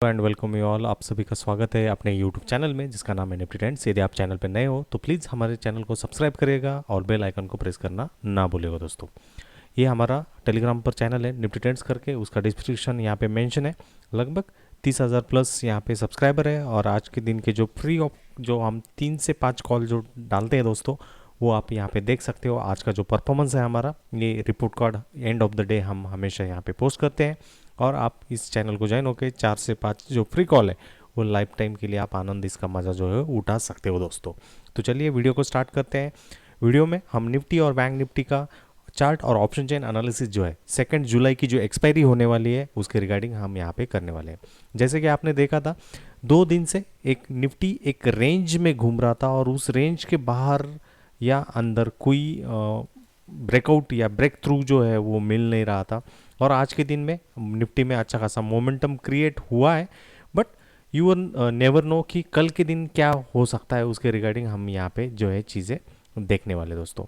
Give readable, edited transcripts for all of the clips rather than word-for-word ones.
And welcome you all. आप सभी का स्वागत है अपने यूट्यूब चैनल में जिसका नाम है निफ्टी ट्रेंड्स। यदि आप चैनल पर नए हो तो प्लीज़ हमारे चैनल को सब्सक्राइब करिएगा और बेल आइकन को प्रेस करना ना भूलिएगा दोस्तों। ये हमारा टेलीग्राम पर चैनल है निफ्टी ट्रेंड्स करके, उसका डिस्क्रिप्शन यहाँ पे मेंशन है। लगभग 30,000 प्लस यहाँ पे सब्सक्राइबर है और आज के दिन के जो फ्री ऑफ जो हम 3 से 5 कॉल जो डालते हैं दोस्तों, वो आप यहाँ पे देख सकते हो। आज का जो परफॉर्मेंस है हमारा, ये report card end of the day हम हमेशा यहाँ पे पोस्ट करते हैं और आप इस चैनल को ज्वाइन होकर 4 से 5 जो फ्री कॉल है वो लाइफ टाइम के लिए आप आनंद इसका मज़ा जो है उठा सकते हो दोस्तों। तो चलिए वीडियो को स्टार्ट करते हैं। वीडियो में हम निफ्टी और बैंक निफ्टी का चार्ट और ऑप्शन चेन एनालिसिस जो है 2 जुलाई की जो एक्सपायरी होने वाली है उसके रिगार्डिंग हम यहाँ पे करने वाले हैं। जैसे कि आपने देखा था 2 दिन से एक निफ्टी एक रेंज में घूम रहा था और उस रेंज के बाहर या अंदर कोई ब्रेकआउट या ब्रेक थ्रू जो है वो मिल नहीं रहा था। और आज के दिन में निफ्टी में अच्छा खासा मोमेंटम क्रिएट हुआ है, बट यू नेवर नो कि कल के दिन क्या हो सकता है। उसके रिगार्डिंग हम यहाँ पे जो है चीज़ें देखने वाले दोस्तों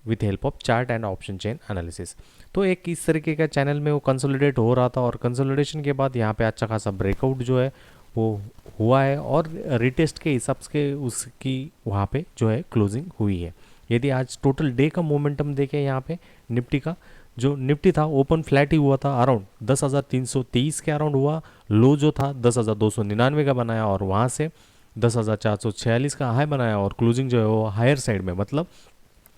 with help of chart and option chain analysis. तो एक इस तरीके का चैनल में वो कंसोलिडेट हो रहा था और कंसोलिडेशन के बाद यहाँ पे अच्छा खासा ब्रेकआउट जो है वो हुआ है और रिटेस्ट के हिसाब से उसकी वहाँ पे जो है क्लोजिंग हुई है। यदि आज टोटल डे का मोमेंटम देखें यहाँ पे निफ्टी का, जो निफ्टी था ओपन फ्लैट ही हुआ था, अराउंड 10,323 के अराउंड हुआ। लो जो था 10,299 का बनाया और वहाँ से 10,446 का हाई बनाया और क्लोजिंग जो है वो हायर साइड में, मतलब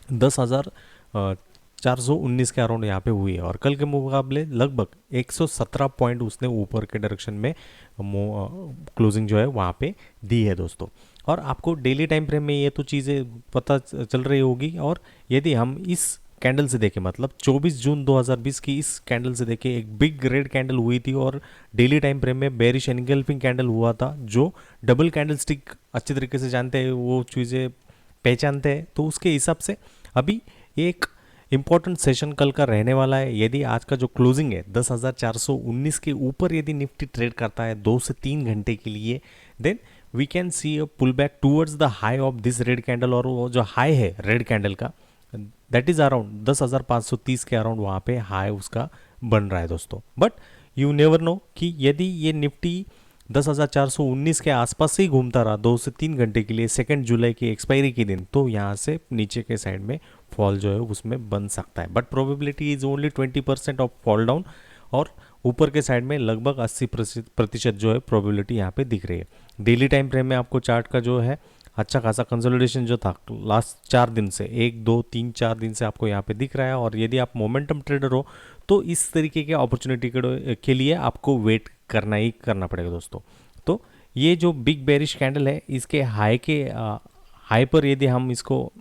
10,419 के अराउंड यहाँ पे हुई है। और कल के मुकाबले लगभग 117 पॉइंट उसने ऊपर के डायरेक्शन में क्लोजिंग जो है वहाँ पे दी है दोस्तों। और आपको डेली टाइम फ्रेम में ये तो चीज़ें पता चल रही होगी। और यदि हम इस कैंडल से देखें, मतलब 24 जून 2020 की इस कैंडल से देखें, एक बिग रेड कैंडल हुई थी और डेली टाइम फ्रेम में बेरिश एनगल्फिंग कैंडल हुआ था। जो डबल कैंडल स्टिक अच्छी तरीके से जानते हैं, वो चीज़ें पहचानते हैं, तो उसके हिसाब से अभी एक इम्पॉर्टेंट सेशन कल का रहने वाला है। यदि आज का जो क्लोजिंग है 10,419 के ऊपर यदि निफ्टी ट्रेड करता है 2 से 3 घंटे के लिए, then we can see a pull back towards the high of this red candle. और वो जो हाई है रेड कैंडल का, दैट इज अराउंड 10,530 के अराउंड वहाँ पे हाई उसका बन रहा है दोस्तों। बट यू नेवर नो कि यदि ये निफ्टी 10,419 के आसपास ही घूमता रहा 2 से 3 घंटे के लिए 2 जुलाई की एक्सपायरी के दिन, तो यहाँ से नीचे के साइड में फॉल जो है उसमें बन सकता है। But probability is only 20% of fall down और ऊपर के साइड में लगभग 80% जो है प्रोबेबिलिटी यहाँ पे दिख रही है। डेली टाइम फ्रेम में आपको चार्ट का जो है अच्छा खासा कंसोलिडेशन जो था लास्ट 4 दिन से, 1 2 3 4 दिन से आपको यहाँ पे दिख रहा है। और यदि आप मोमेंटम ट्रेडर हो तो इस तरीके के अपॉर्चुनिटी के लिए आपको वेट करना ही करना पड़ेगा दोस्तों। तो ये जो बिग बेरिश कैंडल है, इसके हाई पर यदि हम इसको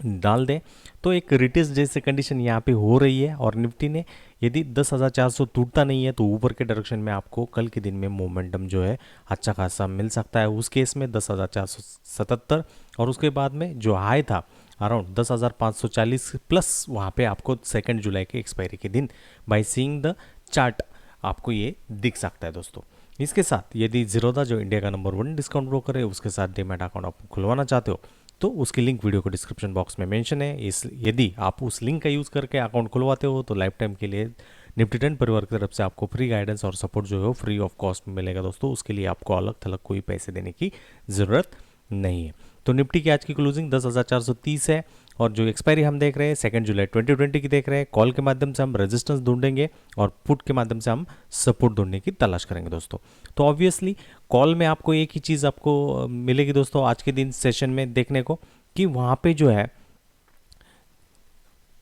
डाल दें तो एक रिटेस्ट जैसे कंडीशन यहाँ पे हो रही है। और निफ्टी ने यदि 10,400 टूटता नहीं है तो ऊपर के डायरेक्शन में आपको कल के दिन में मोमेंटम जो है अच्छा खासा मिल सकता है। उस केस में 10,477 और उसके बाद में जो हाई था अराउंड 10,540 प्लस, वहाँ पे आपको 2 जुलाई के एक्सपायरी के दिन बाय सीइंग द चार्ट आपको ये दिख सकता है दोस्तों। इसके साथ यदि जीरोधा जो इंडिया का नंबर 1 डिस्काउंट ब्रोकर है उसके साथ डीमैट अकाउंट आप खुलवाना चाहते हो तो उसकी लिंक वीडियो को डिस्क्रिप्शन बॉक्स में मेंशन है। इस यदि आप उस लिंक का यूज़ करके अकाउंट खुलवाते हो तो लाइफ टाइम के लिए निफ्टी 10 परिवार की तरफ से आपको फ्री गाइडेंस और सपोर्ट जो है वो फ्री ऑफ कॉस्ट मिलेगा दोस्तों। उसके लिए आपको अलग थलग कोई पैसे देने की ज़रूरत नहीं है। तो निफ्टी की आज की क्लोजिंग 10,430 है और जो एक्सपायरी हम देख रहे हैं 2 जुलाई 2020 की देख रहे हैं। कॉल के माध्यम से हम रेजिस्टेंस ढूंढेंगे और पुट के माध्यम से हम सपोर्ट ढूंढने की तलाश करेंगे दोस्तों। तो ऑब्वियसली कॉल में आपको एक ही चीज़ आपको मिलेगी दोस्तों आज के दिन सेशन में देखने को, कि वहाँ पे जो है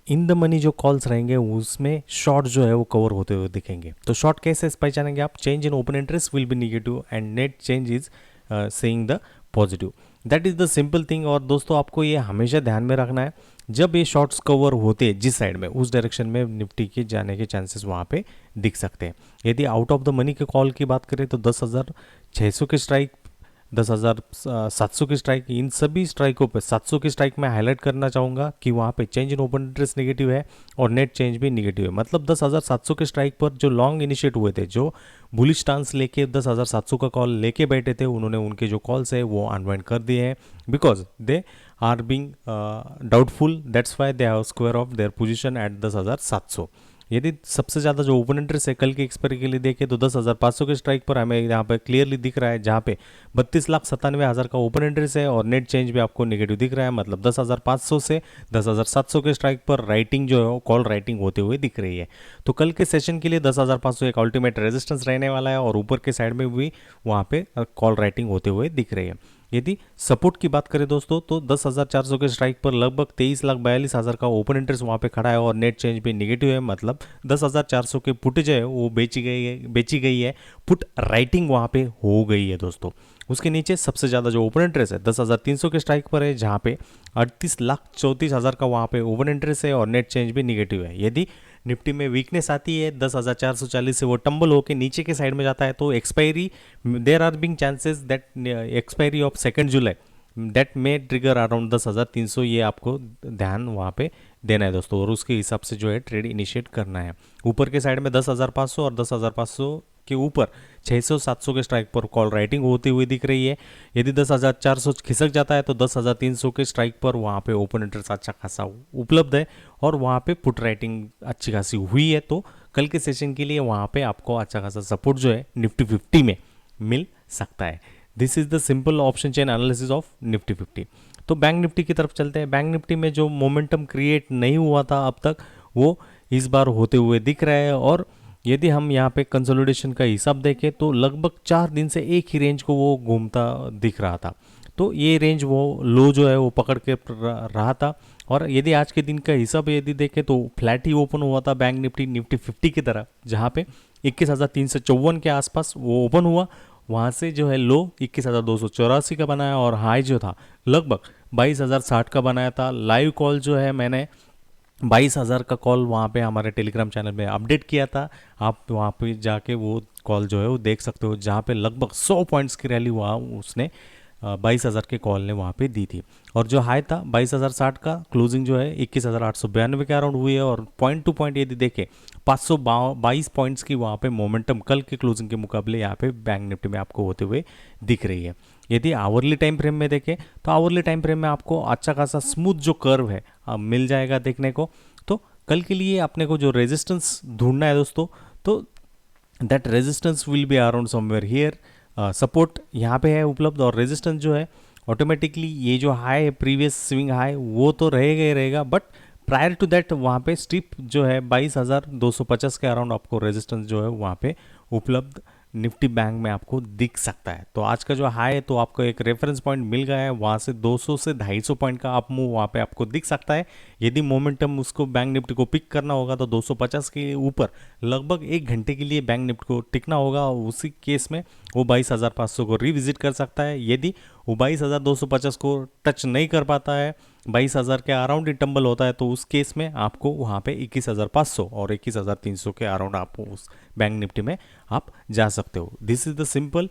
इन द मनी जो कॉल्स रहेंगे उसमें शॉर्ट जो है वो कवर होते हुए दिखेंगे। तो शॉर्ट कैसे पहचानेंगे आप? Change in open interest will be negative and net change is saying the positive, that is the simple thing. और दोस्तों आपको ये हमेशा ध्यान में रखना है, जब ये शॉर्ट्स कवर होते हैं जिस साइड में, उस डायरेक्शन में निफ्टी के जाने के चांसेस वहाँ पे दिख सकते हैं। यदि आउट ऑफ द मनी के कॉल की बात करें तो 10,600 के स्ट्राइक, 10,700 की स्ट्राइक, इन सभी स्ट्राइकों पे 700 की स्ट्राइक में हाईलाइट करना चाहूँगा कि वहाँ पे change in open interest negative है और नेट चेंज भी नेगेटिव है। मतलब 10,700 के स्ट्राइक पर जो लॉन्ग इनिशिएट हुए थे, जो बुलिश स्टांस लेके 10,700 का कॉल लेके बैठे थे, उन्होंने उनके जो कॉल्स है वो अनवाइंड कर दिए हैं because they are being doubtful, that's why they have square off their position at 10,700। यदि सबसे ज़्यादा जो ओपन इंटरेस्ट है कल की एक्सपायरी के लिए देखें तो 10,500 के स्ट्राइक पर हमें यहाँ पे क्लियरली दिख रहा है, जहाँ पे 32,97,000 का ओपन इंटरेस्ट है और नेट चेंज भी आपको नेगेटिव दिख रहा है, मतलब 10,500 से 10,700 के स्ट्राइक पर राइटिंग जो है कॉल राइटिंग होते हुए दिख रही है। तो कल के सेशन के लिए 10,500 एक अल्टीमेट रेजिस्टेंस रहने वाला है और ऊपर के साइड में भी वहाँ पे कॉल राइटिंग होते हुए दिख रही है। यदि सपोर्ट की बात करें दोस्तों तो 10,400 के स्ट्राइक पर लगभग 23,42,000 का ओपन इंटरेस्ट वहाँ पे खड़ा है और नेट चेंज भी निगेटिव है, मतलब 10,400 के पुट जो है वो बेची गई है, पुट राइटिंग वहाँ पे हो गई है दोस्तों। उसके नीचे सबसे ज़्यादा जो ओपन इंटरेस्ट है 10,300 के स्ट्राइक पर है, जहाँ पे 38,34,000 का वहाँ पे ओपन इंटरेस्ट है और नेट चेंज भी निगेटिव है। यदि निफ्टी में वीकनेस आती है 10,440 से वो टम्बल होकर नीचे के साइड में जाता है तो expiry there are being chances that expiry of 2 July that may trigger around 10,300, ये आपको ध्यान वहाँ पे देना है दोस्तों और उसके हिसाब से जो है ट्रेड इनिशिएट करना है। ऊपर के साइड में 10,500 और 10,500 के ऊपर 600-700 के स्ट्राइक पर कॉल राइटिंग होती हुई दिख रही है। यदि 10,400 खिसक जाता है तो 10,300 के स्ट्राइक पर वहाँ पे ओपन इंटरेस्ट अच्छा खासा उपलब्ध है और वहाँ पे पुट राइटिंग अच्छी खासी हुई है। तो कल के सेशन के लिए वहाँ पे आपको अच्छा खासा सपोर्ट जो है निफ्टी 50 में मिल सकता है। This is the simple option chain analysis of Nifty 50। तो बैंक निफ्टी की तरफ चलते हैं। बैंक निफ्टी में जो मोमेंटम क्रिएट नहीं हुआ था अब तक वो इस बार होते हुए दिख रहा है और यदि हम यहाँ पे कंसोलिडेशन का हिसाब देखें तो लगभग 4 दिन से एक ही रेंज को वो घूमता दिख रहा था। तो ये रेंज वो लो जो है वो पकड़ के रहा था और यदि आज के दिन का हिसाब यदि देखें तो फ्लैट ही ओपन हुआ था बैंक निफ्टी 50 की तरह, जहाँ पे 21,354 के आसपास वो ओपन हुआ। वहाँ से जो है लो 21,284 का बनाया और हाई जो था लगभग 22,060 का बनाया था। लाइव कॉल जो है मैंने 22,000 का कॉल वहाँ पे हमारे टेलीग्राम चैनल में अपडेट किया था, आप वहाँ पे जाके वो कॉल जो है वो देख सकते हो, जहाँ पे लगभग 100 पॉइंट्स की रैली वहाँ उसने 22,000 के कॉल ने वहाँ पे दी थी। और जो हाई था 22,060 का, क्लोजिंग जो है 21,892 के अराउंड हुई है और पॉइंट टू पॉइंट यदि देखें 522 पॉइंट्स की वहाँ पे मोमेंटम कल के क्लोजिंग के मुकाबले यहाँ पे बैंक निफ्टी में आपको होते हुए दिख रही है। यदि आवरली टाइम फ्रेम में देखें तो आवरली टाइम फ्रेम में आपको अच्छा खासा स्मूथ जो कर्व है मिल जाएगा देखने को। तो कल के लिए अपने को जो रेजिस्टेंस ढूंढना है दोस्तों, तो that resistance will be around somewhere here. Support यहाँ पे है उपलब्ध और रेजिस्टेंस जो है ऑटोमेटिकली ये जो हाई है प्रीवियस स्विंग हाई वो तो रहेगा ही रहेगा, बट प्रायर टू दैट वहाँ पे स्टिप जो है 22,250 के अराउंड आपको रेजिस्टेंस जो है वहाँ पे उपलब्ध निफ्टी बैंक में आपको दिख सकता है। तो आज का जो हाई है तो आपको एक रेफरेंस पॉइंट मिल गया है, वहाँ से 200 से 250 पॉइंट का अप मूव वहाँ पे आपको दिख सकता है। यदि मोमेंटम उसको बैंक निफ्टी को पिक करना होगा तो 250 के ऊपर लगभग 1 घंटे के लिए बैंक निफ्टी को टिकना होगा, उसी केस में वो 22,500 को रिविजिट कर सकता है। यदि वो 22,250 को टच नहीं कर पाता है, 22,000 के अराउंड ही टम्बल होता है, तो उस केस में आपको वहाँ पे 21,500 और 21,300 के अराउंड आप उस बैंक निफ्टी में आप जा सकते हो। This is the simple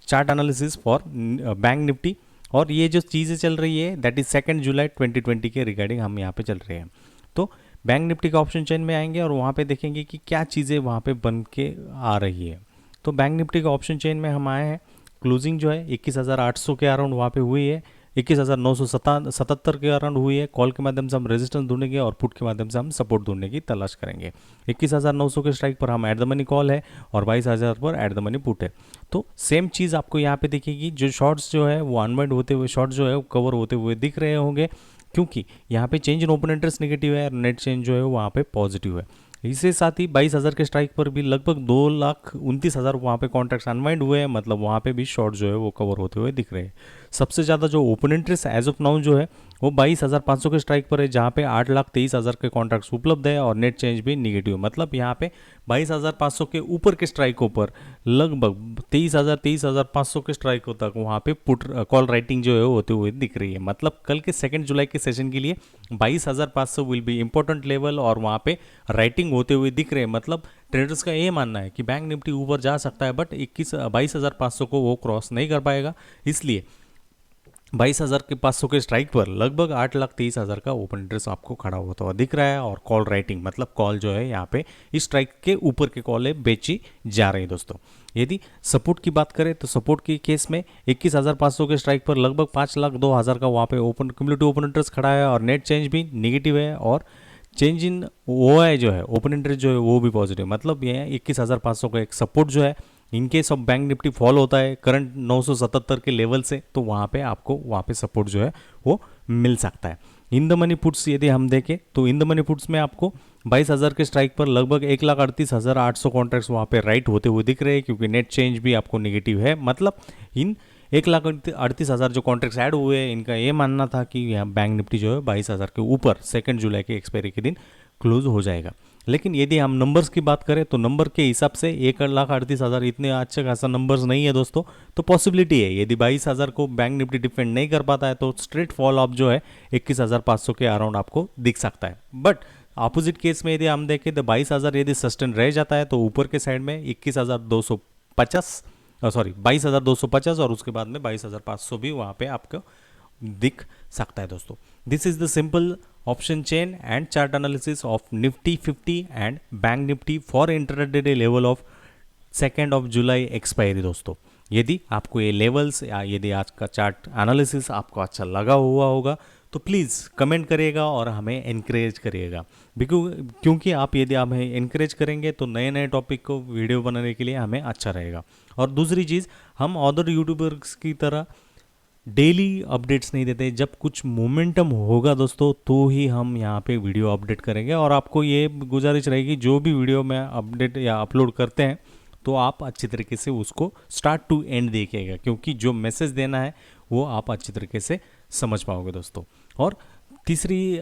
chart analysis for bank Nifty. और ये जो चीज़ें चल रही है दैट इज 2 जुलाई 2020 के रिगार्डिंग हम यहाँ पे चल रहे हैं। तो बैंक निफ्टी का ऑप्शन चेन में आएंगे और वहाँ पे देखेंगे कि क्या चीज़ें वहाँ पे बन के आ रही है। तो बैंक निफ्टी का ऑप्शन चेन में हम आए हैं, क्लोजिंग जो है 21,800 के अराउंड वहाँ पे हुई है, 21,977 के अराउंड हुई है। कॉल के माध्यम से हम रेजिस्टेंस ढूंढेंगे और पुट के माध्यम से हम सपोर्ट ढूंढने की तलाश करेंगे। 21,900 के स्ट्राइक पर हम एट द मनी कॉल है और 22,000 पर एट द मनी पुट है। तो सेम चीज़ आपको यहाँ पे दिखेगी, जो शॉर्ट्स जो है वो अनवाइंड होते हुए शॉर्ट जो है वो कवर होते हुए दिख रहे होंगे, क्योंकि यहाँ पे change in open interest negative है और नेट चेंज जो है वहाँ पे पॉजिटिव है। इसके साथ ही 22,000 के स्ट्राइक पर भी लगभग 2,29,000 वहाँ पे कॉन्ट्रैक्ट्स अनवाइंड हुए हैं, मतलब वहाँ पे भी शॉर्ट जो है वो कवर होते हुए दिख रहे हैं। सबसे ज़्यादा जो open interest as of now जो है वो 22,500 के स्ट्राइक पर है, जहाँ पे 8,23,000 के कॉन्ट्रैक्ट्स उपलब्ध है और नेट चेंज भी निगेटिव है। मतलब यहाँ पे 22,500 के ऊपर के स्ट्राइकों पर लगभग 23,500 के स्ट्राइकों तक वहाँ पे पुट कॉल राइटिंग जो है होते हुए दिख रही है। मतलब कल के 2 जुलाई के सेशन के लिए 22,500 विल बी इंपॉर्टेंट लेवल और वहाँ पे राइटिंग होते हुए दिख रहे हैं। मतलब ट्रेडर्स का ये मानना है कि बैंक निफ्टी ऊपर जा सकता है, बट 22,500 को वो क्रॉस नहीं कर पाएगा, इसलिए 22,500 के स्ट्राइक पर लगभग 8,23,000 का ओपन इंटरेस्ट आपको खड़ा होता हुआ दिख रहा है और कॉल राइटिंग मतलब कॉल जो है यहाँ पे इस स्ट्राइक के ऊपर के कॉल बेची जा रही है दोस्तों। यदि सपोर्ट की बात करें तो सपोर्ट के केस में 21,500 के स्ट्राइक पर लगभग 5,02,000 का वहाँ पे ओपन क्यूमुलेटिव ओपन इंटरेस्ट खड़ा है और नेट चेंज भी निगेटिव है और चेंज इन ओ आई जो है, ओपन इंटरेस्ट जो है वो भी पॉजिटिव, मतलब ये 21,500 का एक सपोर्ट जो है, in case of bank Nifty fall होता है करंट 977 के लेवल से, तो वहाँ पे आपको वहाँ पे सपोर्ट जो है वो मिल सकता है। इन द मनी पुट्स यदि हम देखें तो इन द मनी पुट्स में आपको 22,000 के स्ट्राइक पर लगभग 1,38,800 कॉन्ट्रैक्ट्स वहाँ पे राइट होते हुए दिख रहे हैं, क्योंकि नेट चेंज भी आपको नेगेटिव है। मतलब इन 1,38,000 जो कॉन्ट्रैक्ट्स ऐड हुए हैं, इनका ये मानना था कि यहाँ बैंक निफ्टी जो है 22,000 के ऊपर 2 जुलाई के एक्सपायरी के दिन क्लोज हो जाएगा। लेकिन यदि हम नंबर्स की बात करें तो नंबर के हिसाब से 1,38,000 इतने अच्छे खासा नंबर्स नहीं है दोस्तों। तो पॉसिबिलिटी है यदि 22,000 को बैंक निफ्टी डिफेंड नहीं कर पाता है तो स्ट्रेट फॉल ऑफ जो है 21,500 के अराउंड आपको दिख सकता है। बट अपोजिट केस में यदि हम देखें तो 22,000 यदि सस्टेन रह जाता है तो ऊपर के साइड में 22,250 और उसके बाद में 22,500 भी वहाँ पे आपको दिख सकता है दोस्तों। This is the simple option chain and chart analysis of Nifty 50 and bank Nifty for intraday level of 2 July expiry दोस्तों। यदि आपको ये लेवल्स या यदि आज का चार्ट एनालिसिस आपको अच्छा लगा हुआ होगा तो प्लीज़ कमेंट करिएगा और हमें इनक्रेज करिएगा, क्योंकि आप यदि आप हमें इनक्रेज करेंगे तो नए नए टॉपिक को वीडियो बनाने के लिए हमें अच्छा रहेगा। और दूसरी चीज़, हम अदर यूट्यूबर्स की तरह डेली अपडेट्स नहीं देते, जब कुछ मोमेंटम होगा दोस्तों तो ही हम यहाँ पे वीडियो अपडेट करेंगे। और आपको ये गुजारिश रहेगी जो भी वीडियो में अपडेट या अपलोड करते हैं तो आप अच्छी तरीके से उसको स्टार्ट टू एंड देखिएगा, क्योंकि जो मैसेज देना है वो आप अच्छी तरीके से समझ पाओगे दोस्तों। और तीसरी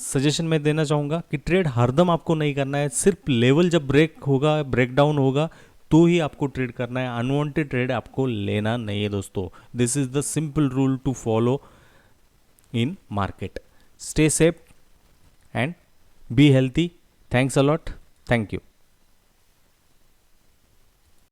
सजेशन मैं देना चाहूँगा कि ट्रेड हरदम आपको नहीं करना है, सिर्फ लेवल जब ब्रेक होगा, ब्रेकडाउन होगा तो ही आपको ट्रेड करना है। अनवांटेड ट्रेड आपको लेना नहीं है दोस्तों। This is the simple rule to follow in market. Stay safe and be healthy. Thanks a lot. Thank you.